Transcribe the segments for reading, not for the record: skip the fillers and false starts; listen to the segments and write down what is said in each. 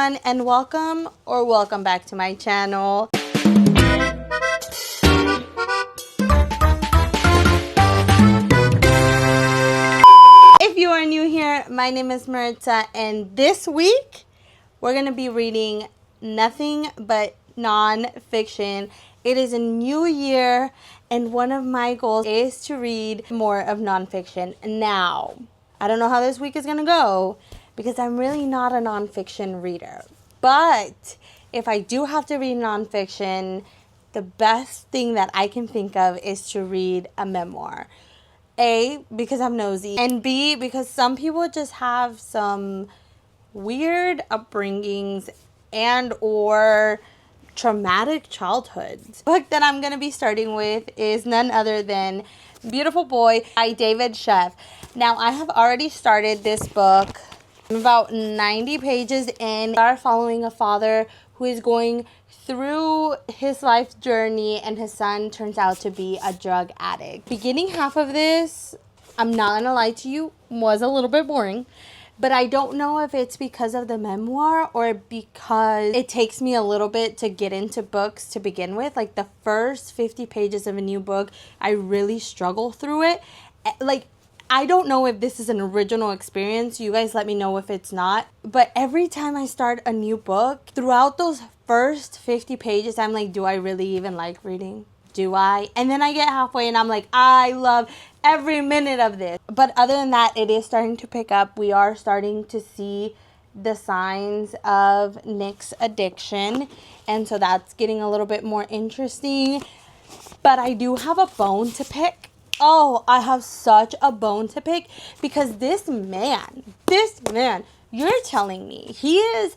everyone, and welcome back to my channel. If you are new here, my name is Maritza, and this week we're going to be reading nothing but non-fiction. It is a new year, and one of my goals is to read more of non-fiction. Now, I don't know how this week is going to go because I'm really not a non-fiction reader. But if I do have to read non-fiction, the best thing that I can think of is to read a memoir. A, because I'm nosy, and B, because some people just have some weird upbringings and or traumatic childhoods. The book that I'm going to be starting with is none other than Beautiful Boy by David Sheff. Now, I have already started this book. I'm about 90 pages in. We are following a father who is going through his life journey, and his son turns out to be a drug addict. Beginning half of this, I'm not going to lie to you, was a little bit boring. But I don't know if it's because of the memoir or because it takes me a little bit to get into books to begin with. Like the first 50 pages of a new book, I really struggle through it. Like, I don't know if this is an original experience. You guys let me know if it's not. But every time I start a new book, throughout those first 50 pages, I'm like, do I really even like reading? Do I? And then I get halfway and I'm like, I love every minute of this. But other than that, it is starting to pick up. We are starting to see the signs of Nick's addiction. And so that's getting a little bit more interesting. But I do have a bone to pick. Oh, I have such a bone to pick because this man, you're telling me he is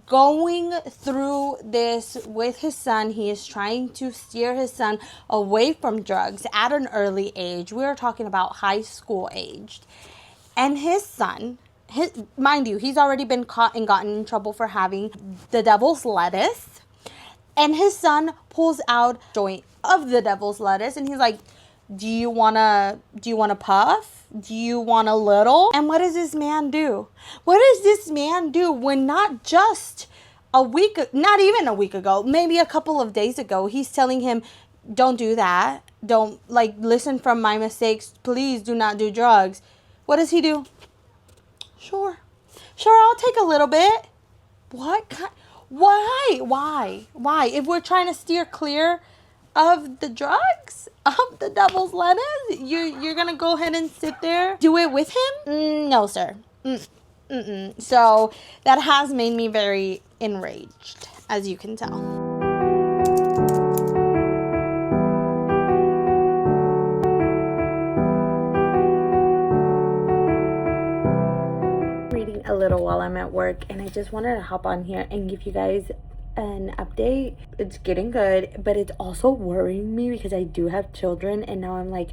going through this with his son. He is trying to steer his son away from drugs at an early age. We are talking about high school aged. And his son, mind you, he's already been caught and gotten in trouble for having the devil's lettuce. And his son pulls out a joint of the devil's lettuce and he's like, do you wanna puff? Do you want a little? And what does this man do? What does this man do when not just not even a week ago, maybe a couple of days ago, he's telling him, don't do that. Don't, listen from my mistakes. Please do not do drugs. What does he do? Sure, I'll take a little bit. What kind? Why? If we're trying to steer clear of the drugs, of the devil's lettuce, you're gonna go ahead and sit there, do it with him? No, sir. So that has made me very enraged, as you can tell. Reading a little while I'm at work, and I just wanted to hop on here and give you guys an update. It's getting good, but it's also worrying me because I do have children, and now I'm like,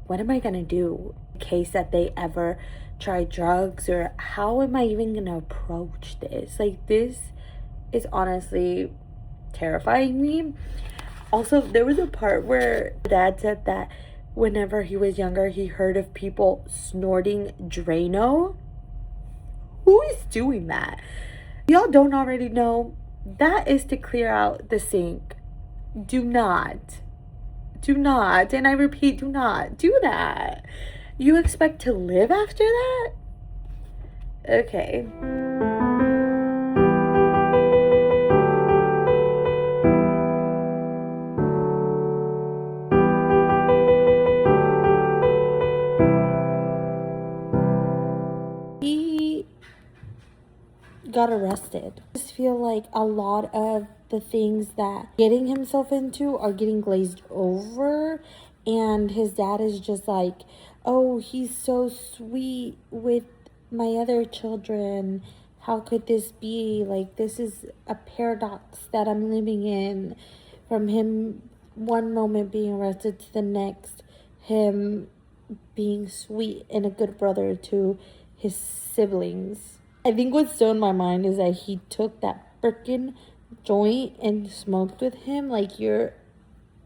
what am I gonna do in case that they ever try drugs, or how am I even gonna approach this? This is honestly terrifying me. Also, there was a part where Dad said that whenever he was younger, he heard of people snorting Drano. Who is doing that? Y'all don't already know? That is to clear out the sink. Do not, and I repeat, do not do that. You expect to live after that? Okay. He got arrested. I just feel like a lot of the things that getting himself into are getting glazed over, and his dad is just like, oh, he's so sweet with my other children. How could this be? This is a paradox that I'm living in. From him one moment being arrested to the next, him being sweet and a good brother to his siblings. I think what's still in my mind is that he took that frickin' joint and smoked with him. You're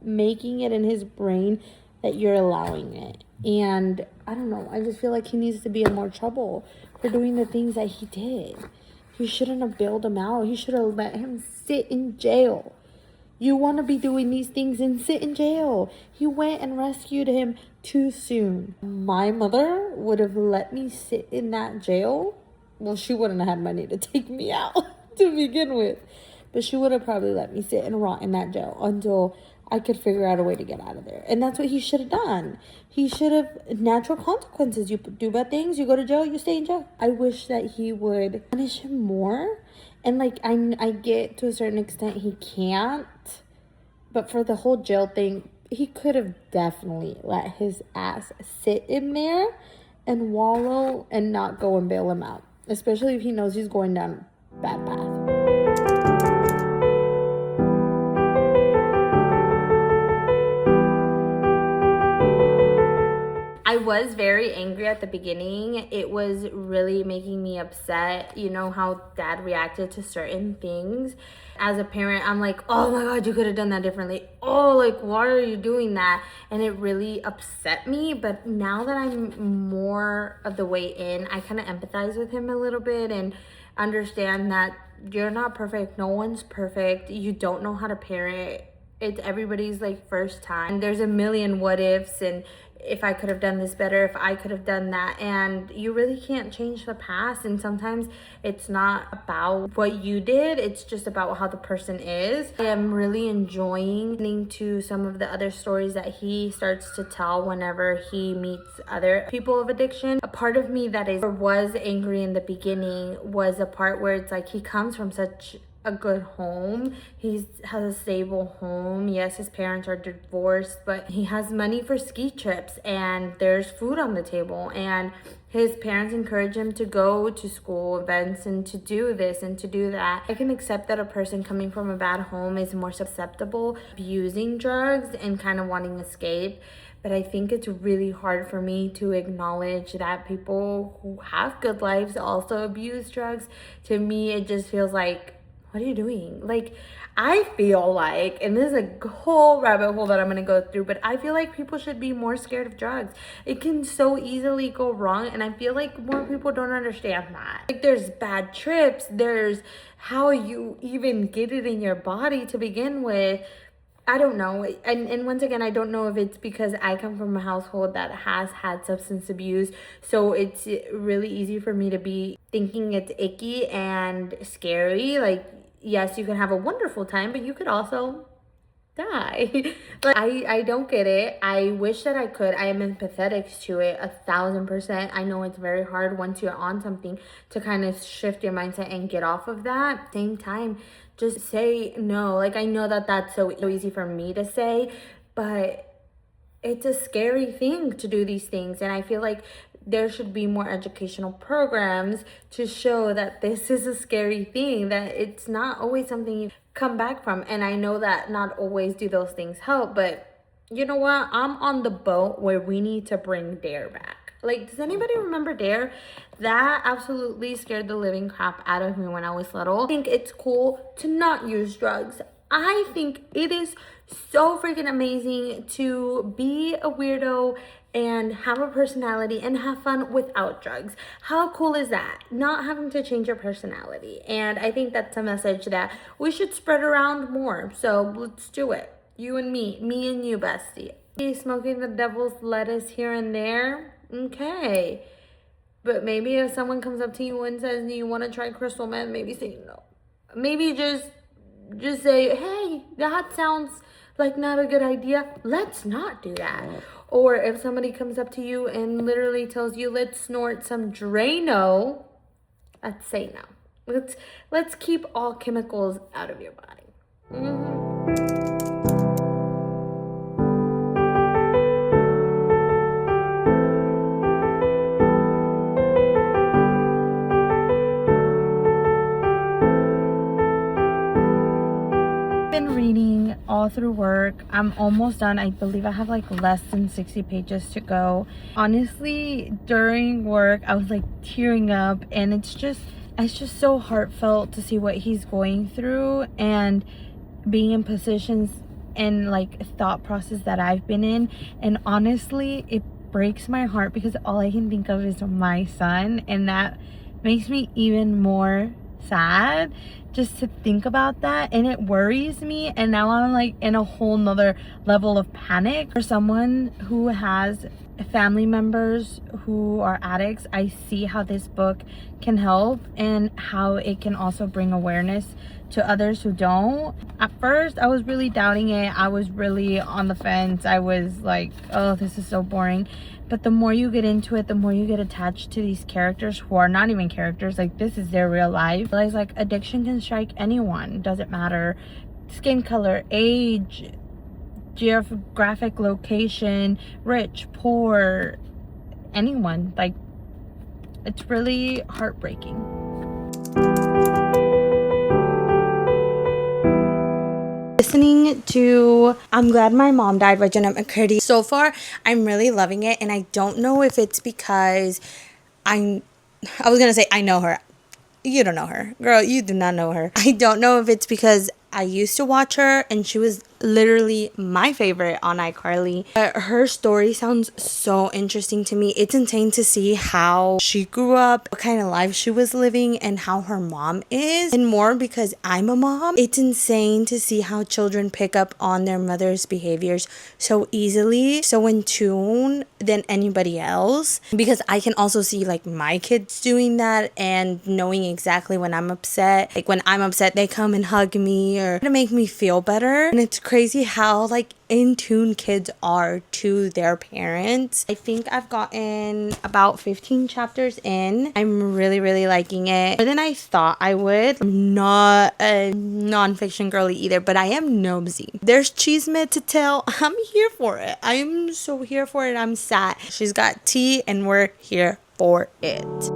making it in his brain that you're allowing it. And I don't know, I just feel like he needs to be in more trouble for doing the things that he did. he shouldn't have bailed him out. He should have let him sit in jail. You want to be doing these things and sit in jail. He went and rescued him too soon. My mother would have let me sit in that jail. Well, she wouldn't have had money to take me out to begin with. But she would have probably let me sit and rot in that jail until I could figure out a way to get out of there. And that's what he should have done. He should have, natural consequences. You do bad things, you go to jail, you stay in jail. I wish that he would punish him more. And like, I get to a certain extent he can't. But for the whole jail thing, he could have definitely let his ass sit in there and wallow and not go and bail him out. Especially if he knows he's going down a bad path. I was very angry at the beginning. It was really making me upset. You know how dad reacted to certain things. As a parent, I'm like, oh my God, you could have done that differently. Oh, like, why are you doing that? And it really upset me. But now that I'm more of the way in, I kind of empathize with him a little bit and understand that you're not perfect. No one's perfect. You don't know how to parent. It's everybody's like first time. There's a million what ifs and if I could have done this better, if I could have done that. And you really can't change the past. And sometimes it's not about what you did. It's just about how the person is. I am really enjoying listening to some of the other stories that he starts to tell whenever he meets other people of addiction. A part of me that was angry in the beginning was a part where it's like he comes from such a good home. He has a stable home. Yes, his parents are divorced, but he has money for ski trips and there's food on the table, and his parents encourage him to go to school events and to do this and to do that. I can accept that a person coming from a bad home is more susceptible to abusing drugs and kind of wanting to escape. But I think it's really hard for me to acknowledge that people who have good lives also abuse drugs. To me, it just feels like, what are you doing? Like, I feel like, and this is a whole rabbit hole that I'm going to go through, but I feel like people should be more scared of drugs. It can so easily go wrong, and I feel like more people don't understand that. Like, there's bad trips, there's how you even get it in your body to begin with. I don't know. And once again, I don't know if it's because I come from a household that has had substance abuse. So it's really easy for me to be thinking it's icky and scary. Like, yes, you can have a wonderful time, but you could also die. But I don't get it. I wish that I could. I am empathetic to it 1,000%. I know it's very hard once you're on something to kind of shift your mindset and get off of that. Same time, just say no. Like, I know that that's so easy for me to say, but it's a scary thing to do these things. And I feel like there should be more educational programs to show that this is a scary thing, that it's not always something you come back from. And I know that not always do those things help, but you know what? I'm on the boat where we need to bring DARE back. Like, does anybody remember DARE? That absolutely scared the living crap out of me when I was little. I think it's cool to not use drugs. I think it is so freaking amazing to be a weirdo and have a personality and have fun without drugs. How cool is that? Not having to change your personality. And I think that's a message that we should spread around more. So let's do it. You and me and you, bestie. Smoking the devil's lettuce here and there, okay. But maybe if someone comes up to you and says you want to try crystal meth, maybe say no. Maybe just say, hey, that sounds like not a good idea. Let's not do that. Or if somebody comes up to you and literally tells you, let's snort some Drano, let's say no. Let's keep all chemicals out of your body. Reading all through work. I'm almost done. I believe I have like less than 60 pages to go. Honestly, during work I was like tearing up, and it's just so heartfelt to see what he's going through and being in positions and like thought process that I've been in. And honestly, it breaks my heart because all I can think of is my son, and that makes me even more sad just to think about that, and it worries me. And now I'm like in a whole nother level of panic. For someone who has family members who are addicts, I see how this book can help and how it can also bring awareness to others who don't. At first I was really doubting it. I was really on the fence. I was like, oh, this is so boring. But the more you get into it, the more you get attached to these characters who are not even characters. Like, this is their real life. Realize, like, addiction can strike anyone. Doesn't matter skin color, age, geographic location, rich, poor, anyone. Like, it's really heartbreaking. Listening to I'm Glad My Mom Died by Jennette McCurdy. So far, I'm really loving it, and I don't know if it's because I was gonna say I know her. You don't know her. Girl, you do not know her. I don't know if it's because I used to watch her and she was literally my favorite on iCarly. But her story sounds so interesting to me. It's insane to see how she grew up, what kind of life she was living, and how her mom is. And more because I'm a mom. It's insane to see how children pick up on their mother's behaviors so easily, so in tune than anybody else. Because I can also see like my kids doing that and knowing exactly when I'm upset. Like when I'm upset, they come and hug me or to make me feel better. And it's crazy how like in tune kids are to their parents. I think I've gotten about 15 chapters in. I'm really liking it more than I thought I would. I'm not a nonfiction girly either, but I am nosy. There's chisme to tell. I'm here for it. I'm so here for it. I'm sad. She's got tea and we're here for it.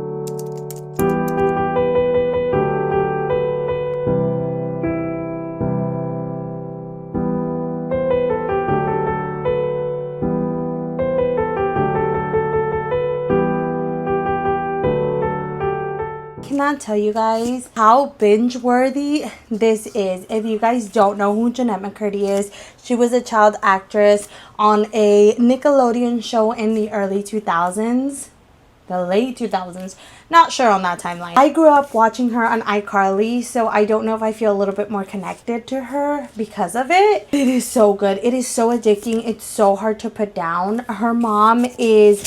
Cannot tell you guys how binge worthy this is. If you guys don't know who Jennette McCurdy is, she was a child actress on a Nickelodeon show in the early 2000s, the late 2000s, not sure on that timeline. I grew up watching her on iCarly, so I don't know if I feel a little bit more connected to her because of it. It is so good. It is so addicting. It's so hard to put down. Her mom is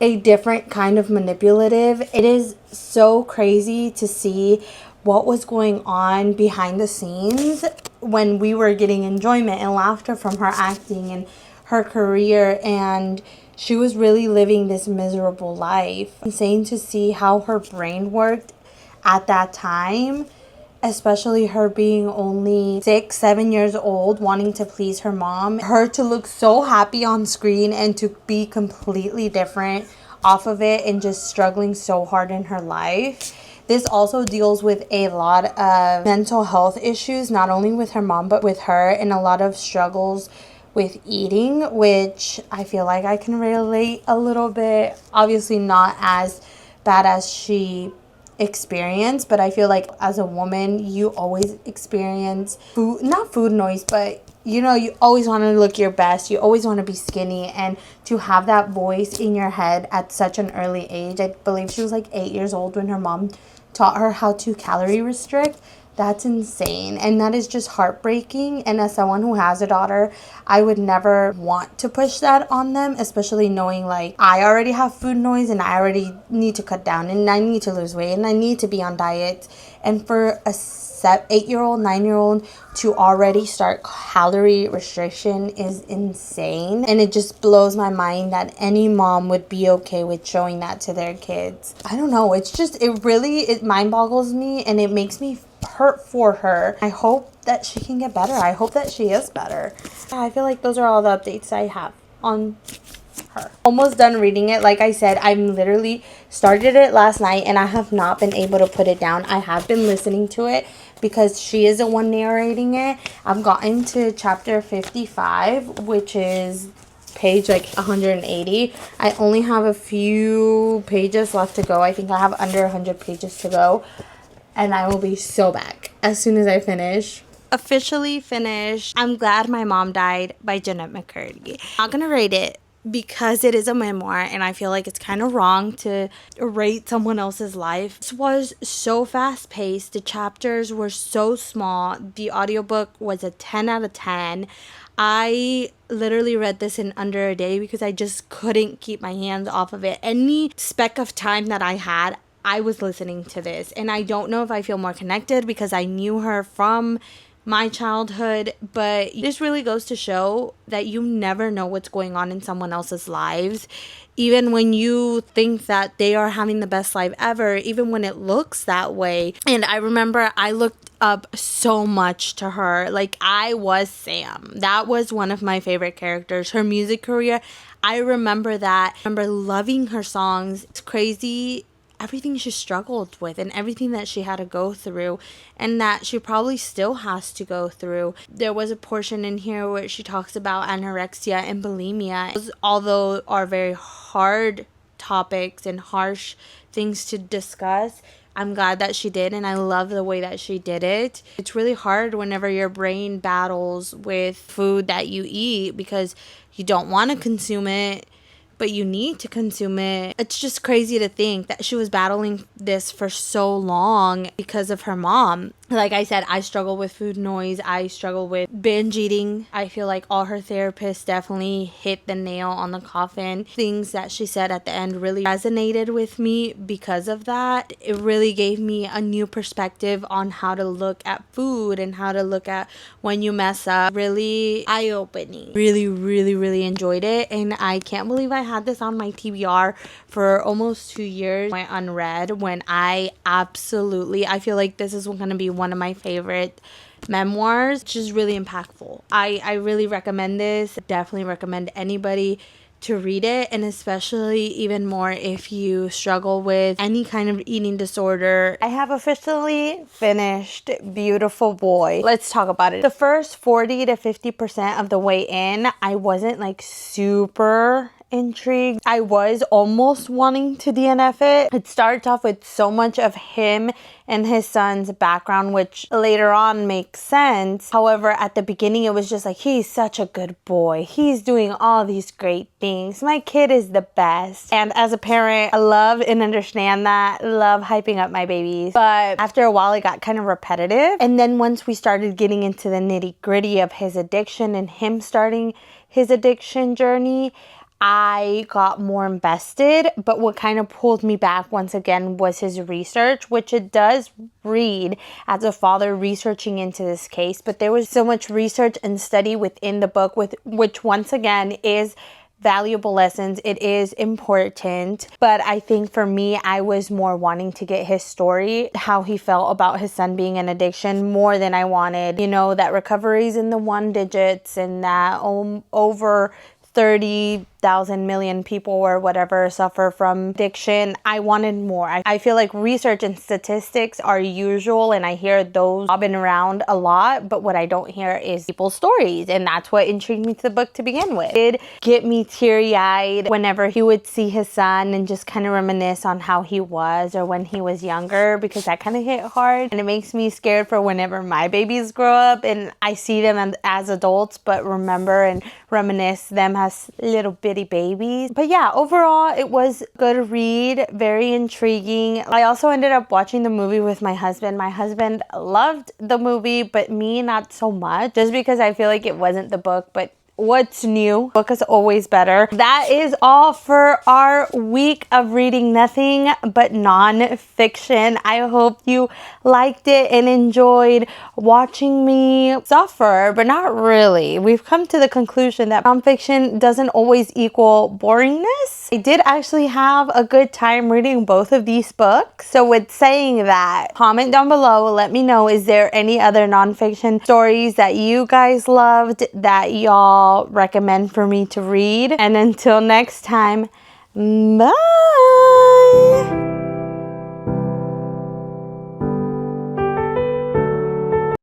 a different kind of manipulative. It is so crazy to see what was going on behind the scenes when we were getting enjoyment and laughter from her acting and her career, and she was really living this miserable life. Insane to see how her brain worked at that time, especially her being only 6-7 years old, wanting to please her mom. Her to look so happy on screen and to be completely different off of it and just struggling so hard in her life. This also deals with a lot of mental health issues, not only with her mom, but with her, and a lot of struggles with eating, which I feel like I can relate a little bit. Obviously not as bad as she experience, but I feel like as a woman you always experience not food noise, but you know, you always want to look your best, you always want to be skinny, and to have that voice in your head at such an early age. I believe she was like 8 years old when her mom taught her how to calorie restrict. That's insane, and that is just heartbreaking. And as someone who has a daughter, I would never want to push that on them, especially knowing like I already have food noise and I already need to cut down and I need to lose weight and I need to be on diet. And for a 8-year-old, 9-year-old to already start calorie restriction is insane. And it just blows my mind that any mom would be okay with showing that to their kids. I don't know, it's just, it mind boggles me, and it makes me hurt for her. I hope that she can get better. I hope that she is better. I feel like those are all the updates I have on her. Almost done reading it. Like I said, I'm literally started it last night and I have not been able to put it down. I have been listening to it because she is the one narrating it. I've gotten to chapter 55, which is page like 180. I only have a few pages left to go. I think I have under 100 pages to go, and I will be so back as soon as I finish. Officially finished I'm Glad My Mom Died by Jennette McCurdy. I'm not gonna rate it because it is a memoir and I feel like it's kind of wrong to rate someone else's life. This was so fast paced. The chapters were so small. The audiobook was a 10 out of 10. I literally read this in under a day because I just couldn't keep my hands off of it. Any speck of time that I had, I was listening to this. And I don't know if I feel more connected because I knew her from my childhood, but this really goes to show that you never know what's going on in someone else's lives. Even when you think that they are having the best life ever, even when it looks that way. And I remember I looked up so much to her. Like, I was Sam. That was one of my favorite characters. Her music career, I remember that. I remember loving her songs. It's crazy everything she struggled with and everything that she had to go through and that she probably still has to go through. There was a portion in here where she talks about anorexia and bulimia. Those, although are very hard topics and harsh things to discuss, I'm glad that she did, and I love the way that she did it. It's really hard whenever your brain battles with food that you eat because you don't want to consume it, but you need to consume it. It's just crazy to think that she was battling this for so long because of her mom. Like I said, I struggle with food noise. I struggle with binge eating. I feel like all her therapists definitely hit the nail on the coffin. Things that she said at the end really resonated with me because of that. It really gave me a new perspective on how to look at food and how to look at when you mess up. Really eye-opening. Really, really, really enjoyed it. And I can't believe I had this on my TBR for almost 2 years. I unread when I feel like this is going to be one of my favorite memoirs. It's just really impactful. I really recommend this. Definitely recommend anybody to read it, and especially even more if you struggle with any kind of eating disorder. I have officially finished Beautiful Boy. Let's talk about it. The first 40 to 50% of the way in, I wasn't like super intrigued. I was almost wanting to DNF it. It starts off with so much of him and his son's background, which later on makes sense. However, at the beginning, it was just like, he's such a good boy. He's doing all these great things. My kid is the best. And as a parent, I love and understand that. Love hyping up my babies. But after a while, it got kind of repetitive. And then once we started getting into the nitty gritty of his addiction and him starting his addiction journey, I got more invested, but what kind of pulled me back once again was his research, which it does read as a father researching into this case, but there was so much research and study within the book, which once again is valuable lessons. It is important, but I think for me, I was more wanting to get his story, how he felt about his son being in addiction, more than I wanted, that recovery's in the 1 digits and that over 30,000 million people or whatever suffer from addiction. I wanted more. I feel like research and statistics are usual and I hear those bobbing around a lot, but what I don't hear is people's stories, and that's what intrigued me to the book to begin with. It did get me teary-eyed whenever he would see his son and just kind of reminisce on how he was or when he was younger, because that kind of hit hard, and it makes me scared for whenever my babies grow up and I see them as adults, but remember and reminisce them as little bitty babies. But yeah, overall it was a good read, very intriguing. I also ended up watching the movie with my husband. My husband loved the movie, but me not so much, just because I feel like it wasn't the book. But what's new? Book is always better. That is all for our week of reading nothing but non-fiction. I hope you liked it and enjoyed watching me suffer, but not really. We've come to the conclusion that nonfiction doesn't always equal boringness. I did actually have a good time reading both of these books. So with saying that, comment down below, let me know, is there any other nonfiction stories that you guys loved that y'all recommend for me to read? And until next time, bye.